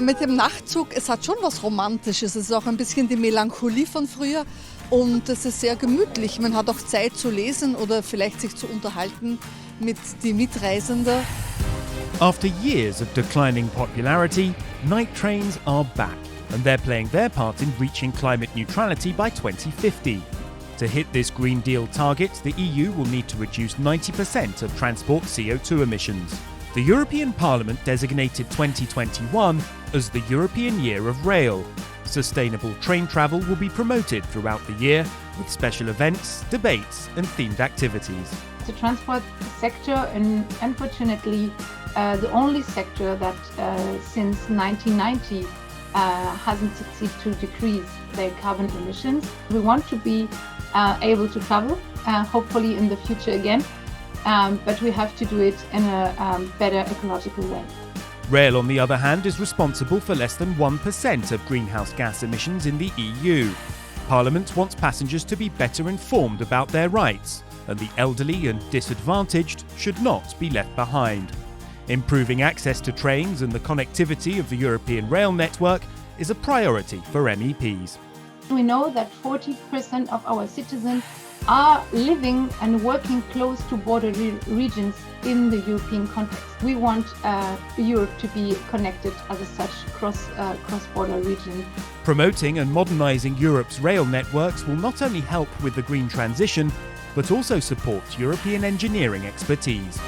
mit dem Nachtzug, es hat schon was Romantisches. Es ist auch ein bisschen die Melancholie von früher und es ist sehr gemütlich. Man hat auch Zeit zu lesen oder vielleicht sich zu unterhalten mit den Mitreisenden. After years of declining popularity, night trains are back, and they're playing their part in reaching climate neutrality by 2050. To hit this Green Deal target, the EU will need to reduce 90% of transport CO2 emissions. The European Parliament designated 2021 as the European Year of Rail. Sustainable train travel will be promoted throughout the year with special events, debates and themed activities. The transport sector is unfortunately the only sector that since 1990 hasn't succeeded to decrease their carbon emissions. We want to be able to travel, hopefully in the future again, but we have to do it in a better ecological way. Rail, on the other hand, is responsible for less than 1% of greenhouse gas emissions in the EU. Parliament wants passengers to be better informed about their rights, and the elderly and disadvantaged should not be left behind. Improving access to trains and the connectivity of the European rail network is a priority for MEPs. We know that 40% of our citizens are living and working close to border regions in the European context. We want Europe to be connected as such cross-border region. Promoting and modernising Europe's rail networks will not only help with the green transition, but also support European engineering expertise.